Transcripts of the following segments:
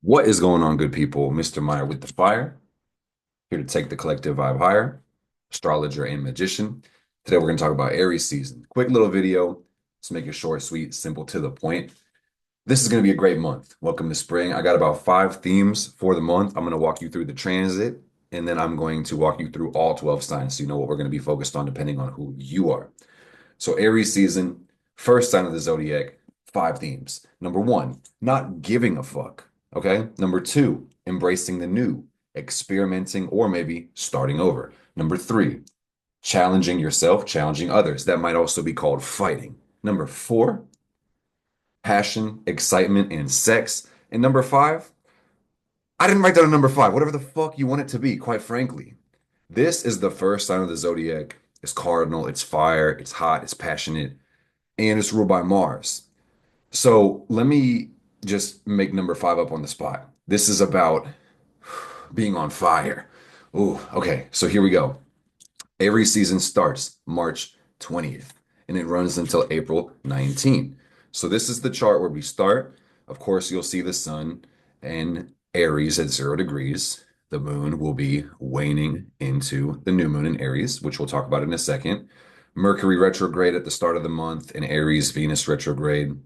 What is going on, good people? Mr. Meyer with the fire, here to take the collective vibe higher, astrologer and magician. Today we're going to talk about Aries season. Quick little video. Let's make it short, sweet, simple, to the point. This is going to be a great month. Welcome to spring. I got about 5 themes for the month. I'm going to walk you through the transit, and then I'm going to walk you through all 12 signs so you know what we're going to be focused on depending on who you are. So, Aries season, first sign of the zodiac, 5 themes. Number one, not giving a fuck. Okay. Number two, embracing the new, experimenting, or maybe starting over. Number three, challenging yourself, challenging others. That might also be called fighting. Number four, passion, excitement, and sex. And number five, I didn't write down a number five, whatever the fuck you want it to be, quite frankly. This is the first sign of the zodiac. It's cardinal, it's fire, it's hot, it's passionate, and it's ruled by Mars. So let me just make number five up on the spot. This is about being on fire. Ooh, okay. So here we go. Aries season starts March 20th and it runs until April 19th. So this is the chart where we start. Of course, you'll see the sun and Aries at 0 degrees. The moon will be waning into the new moon in Aries, which we'll talk about in a second. Mercury retrograde at the start of the month and Aries, Venus retrograde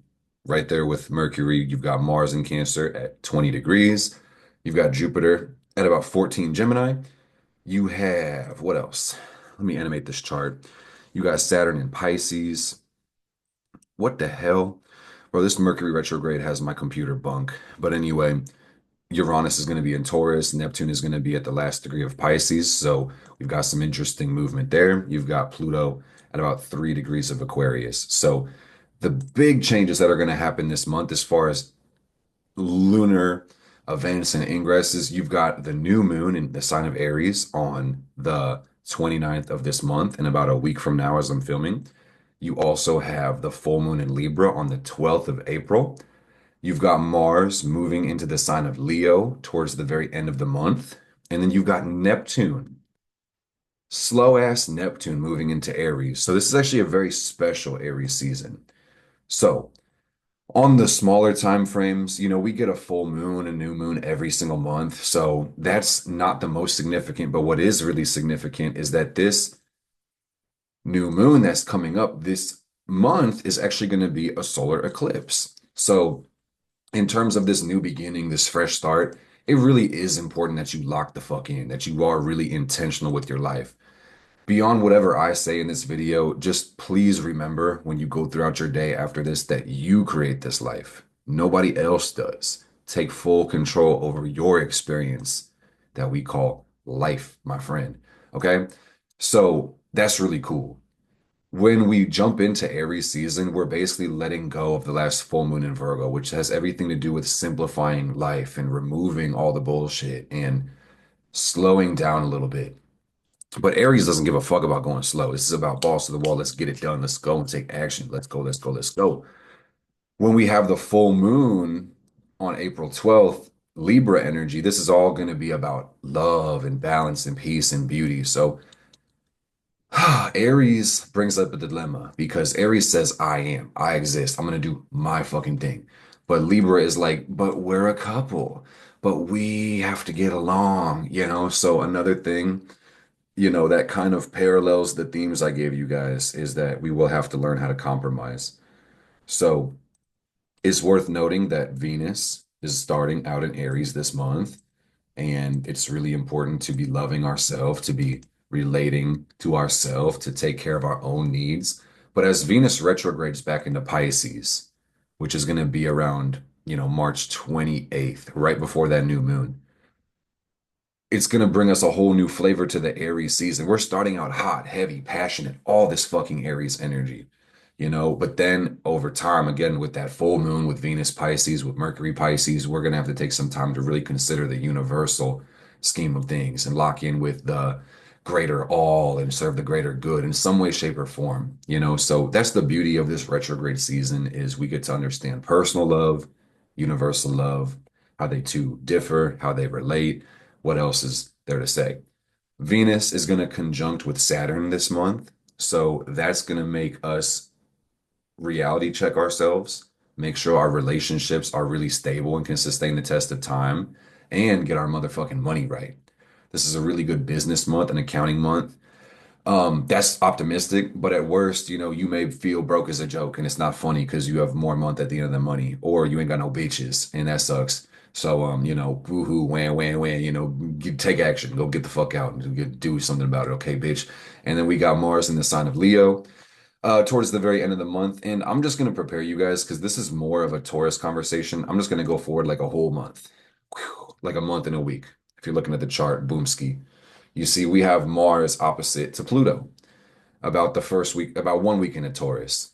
right there with Mercury. You've got Mars in Cancer at 20 degrees. You've got Jupiter at about 14 Gemini. You have what else? Let me animate this chart. You got Saturn in Pisces. What the hell? Bro, this Mercury retrograde has my computer bunk. But anyway, Uranus is going to be in Taurus. Neptune is going to be at the last degree of Pisces. So we've got some interesting movement there. You've got Pluto at about 3 degrees of Aquarius. So the big changes that are going to happen this month, as far as lunar events and ingresses, you've got the new moon in the sign of Aries on the 29th of this month, and about a week from now, as I'm filming. You also have the full moon in Libra on the 12th of April. You've got Mars moving into the sign of Leo towards the very end of the month. And then you've got Neptune, slow ass Neptune moving into Aries. So this is actually a very special Aries season. So on the smaller time frames, we get a full moon, a new moon every single month. So that's not the most significant, but what is really significant is that this new moon that's coming up this month is actually going to be a solar eclipse. So in terms of this new beginning, this fresh start, it really is important that you lock the fuck in, that you are really intentional with your life. Beyond whatever I say in this video, just please remember when you go throughout your day after this that you create this life. Nobody else does. Take full control over your experience that we call life, my friend. Okay? So that's really cool. When we jump into Aries season, we're basically letting go of the last full moon in Virgo, which has everything to do with simplifying life and removing all the bullshit and slowing down a little bit. But Aries doesn't give a fuck about going slow. This is about balls to the wall. Let's get it done. Let's go and take action. Let's go, let's go, let's go. When we have the full moon on April 12th, Libra energy, this is all going to be about love and balance and peace and beauty. So Aries brings up a dilemma because Aries says, I exist. I'm going to do my fucking thing. But Libra is like, but we're a couple, but we have to get along. So another thing that kind of parallels the themes I gave you guys is that we will have to learn how to compromise. So it's worth noting that Venus is starting out in Aries this month, and it's really important to be loving ourselves, to be relating to ourselves, to take care of our own needs. But as Venus retrogrades back into Pisces, which is going to be around, March 28th, right before that new moon, it's going to bring us a whole new flavor to the Aries season. We're starting out hot, heavy, passionate, all this fucking Aries energy. But then over time, again, with that full moon, with Venus Pisces, with Mercury Pisces, we're going to have to take some time to really consider the universal scheme of things and lock in with the greater all and serve the greater good in some way, shape, or form. So that's the beauty of this retrograde season is we get to understand personal love, universal love, how they two differ, how they relate. What else is there to say? Venus is going to conjunct with Saturn this month. So that's going to make us reality check ourselves, make sure our relationships are really stable and can sustain the test of time, and get our motherfucking money right. This is a really good business month, an accounting month. That's optimistic, but at worst, you may feel broke as a joke and it's not funny because you have more month at the end of the money, or you ain't got no bitches and that sucks. So, boo-hoo, wham, wham, wham, take action, go get the fuck out and do something about it, okay, bitch. And then we got Mars in the sign of Leo, towards the very end of the month. And I'm just gonna prepare you guys because this is more of a Taurus conversation. I'm just gonna go forward like a whole month, like a month and a week. If you're looking at the chart, boomski. You see, we have Mars opposite to Pluto about the first week, about 1 week into Taurus.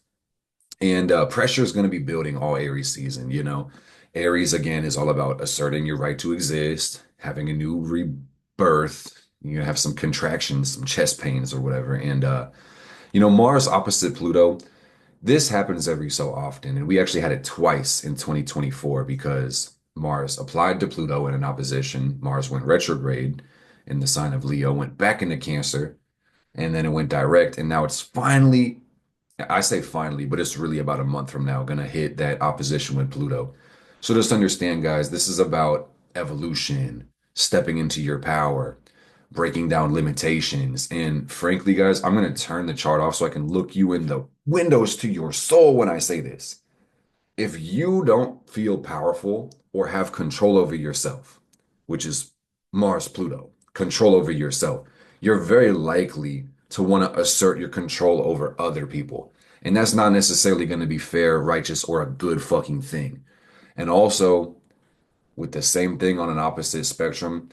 And pressure is going to be building all Aries season. Aries, again, is all about asserting your right to exist, having a new rebirth. You have some contractions, some chest pains or whatever. And, Mars opposite Pluto, this happens every so often. And we actually had it twice in 2024 because Mars applied to Pluto in an opposition. Mars went retrograde in the sign of Leo, went back into Cancer, and then it went direct. And now it's finally, I say finally, but it's really about a month from now, going to hit that opposition with Pluto. So just understand, guys, this is about evolution, stepping into your power, breaking down limitations. And frankly, guys, I'm going to turn the chart off so I can look you in the windows to your soul when I say this. If you don't feel powerful or have control over yourself, which is Mars Pluto, control over yourself, you're very likely to want to assert your control over other people. And that's not necessarily going to be fair, righteous, or a good fucking thing. And also, with the same thing on an opposite spectrum,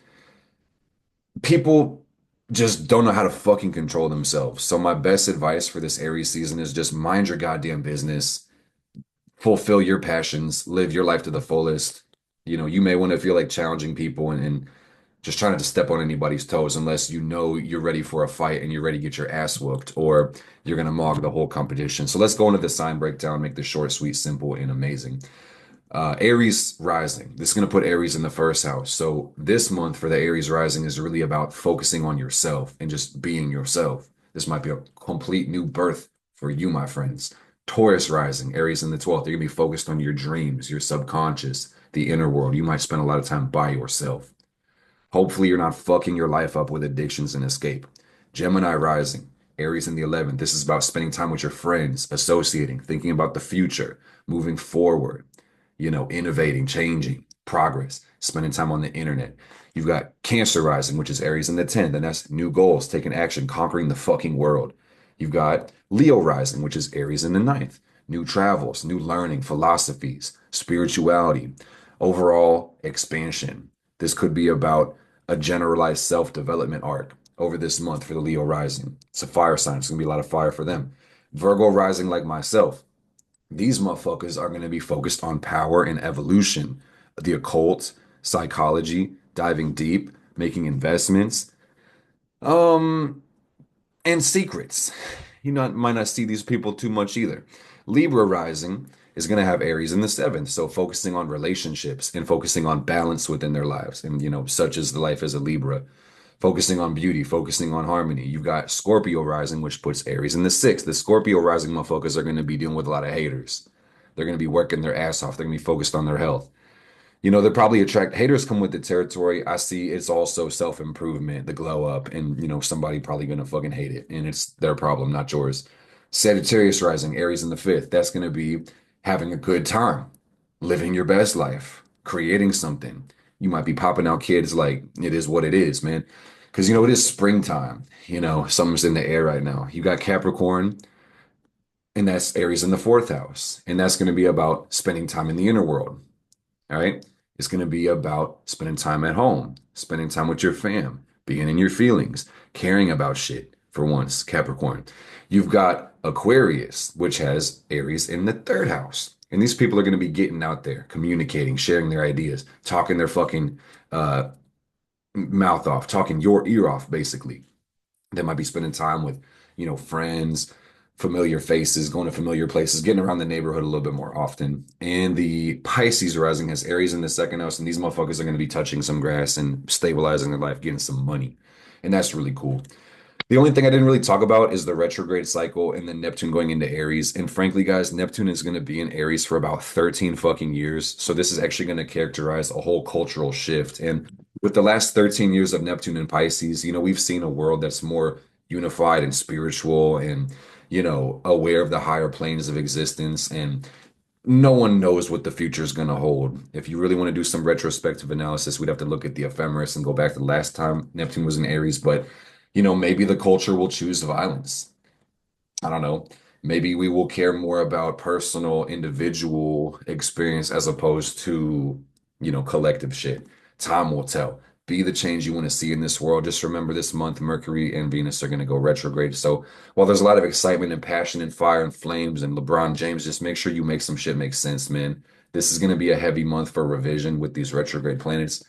people just don't know how to fucking control themselves. So, my best advice for this Aries season is just mind your goddamn business, fulfill your passions, live your life to the fullest. You may want to feel like challenging people and just trying not to step on anybody's toes unless you know you're ready for a fight and you're ready to get your ass whooped or you're going to mog the whole competition. So let's go into the sign breakdown, make this short, sweet, simple, and amazing. Aries rising. This is going to put Aries in the first house. So this month for the Aries rising is really about focusing on yourself and just being yourself. This might be a complete new birth for you, my friends. Taurus rising, Aries in the 12th. You're going to be focused on your dreams, your subconscious, the inner world. You might spend a lot of time by yourself. Hopefully, you're not fucking your life up with addictions and escape. Gemini rising, Aries in the 11th. This is about spending time with your friends, associating, thinking about the future, moving forward, innovating, changing, progress, spending time on the internet. You've got Cancer rising, which is Aries in the 10th, and that's new goals, taking action, conquering the fucking world. You've got Leo rising, which is Aries in the 9th, new travels, new learning, philosophies, spirituality, overall expansion. This could be about a generalized self-development arc over this month for the Leo rising. It's a fire sign. It's going to be a lot of fire for them. Virgo rising like myself. These motherfuckers are going to be focused on power and evolution, the occult, psychology, diving deep, making investments, um, and secrets. Might not see these people too much either. Libra rising is going to have Aries in the 7th, so focusing on relationships and focusing on balance within their lives, and such as the life as a Libra, focusing on beauty, focusing on harmony. You've got Scorpio rising, which puts Aries in the 6th. The Scorpio rising motherfuckers are going to be dealing with a lot of haters. They're going to be working their ass off. They're going to be focused on their health. They're probably attract haters come with the territory. I see it's also self-improvement, the glow up, and somebody probably gonna fucking hate it. And it's their problem, not yours. Sagittarius rising, Aries in the 5th. That's gonna be having a good time, living your best life, creating something. You might be popping out kids like it is what it is, man. Because it is springtime. Something's in the air right now. You got Capricorn, and that's Aries in the 4th house. And that's gonna be about spending time in the inner world. All right. It's going to be about spending time at home, spending time with your fam, being in your feelings, caring about shit for once, Capricorn. You've got Aquarius, which has Aries in the 3rd house. And these people are going to be getting out there, communicating, sharing their ideas, talking their fucking uh, mouth off, talking your ear off, basically. They might be spending time with, friends, familiar faces, going to familiar places, getting around the neighborhood a little bit more often. And the Pisces rising has Aries in the 2nd house, and these motherfuckers are going to be touching some grass and stabilizing their life, getting some money. And that's really cool. The only thing I didn't really talk about is the retrograde cycle and then Neptune going into Aries. And frankly, guys, Neptune is going to be in Aries for about 13 fucking years. So this is actually going to characterize a whole cultural shift. And with the last 13 years of Neptune in Pisces, we've seen a world that's more unified and spiritual and, aware of the higher planes of existence. And no one knows what the future is going to hold. If you really want to do some retrospective analysis, we'd have to look at the ephemeris and go back to the last time Neptune was in Aries. But, maybe the culture will choose violence. I don't know. Maybe we will care more about personal, individual experience as opposed to, collective shit. Time will tell. Be the change you want to see in this world. Just remember this month, Mercury and Venus are going to go retrograde. So while there's a lot of excitement and passion and fire and flames and LeBron James, just make sure you make some shit make sense, man. This is going to be a heavy month for revision with these retrograde planets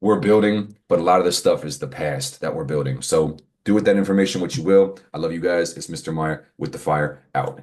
we're building, but a lot of this stuff is the past that we're building. So do with that information what you will. I love you guys. It's Mr. Meyer with the fire out.